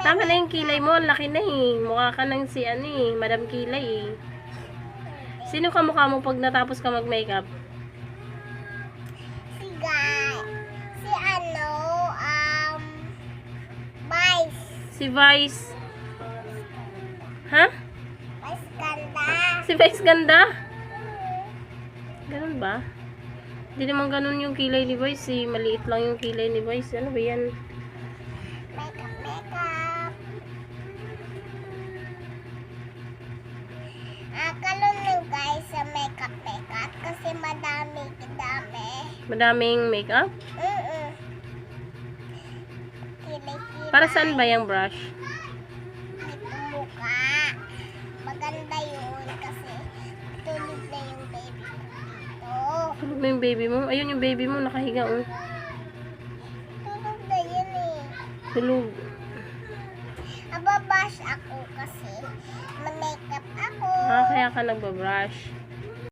Tama na yung kilay mo. Ang laki na eh. Mukha ka ng si Madam Kilay eh. Sino ka mukha mo pag natapos ka mag-makeup? Si Vice. Si Vice. Ha? Vice ganda. Si Vice ganda? Ganun ba? Hindi naman ganun yung kilay ni Vice eh. Maliit lang yung kilay ni Vice. Ano ba yan? Makeup. Kalon lang guys sa makeup kasi madami. Madaming makeup? Kilay-kilay. Para saan ba yung brush? Ito mukha. Maganda yun kasi tulog na yung baby ko dito. Tulog na yung baby mo? Ayun yung baby mo. Nakahiga oh. Tulog na yun eh. Tulog. Nababash ako kasi mag-makeup ako. Kaya ka nagbabrush.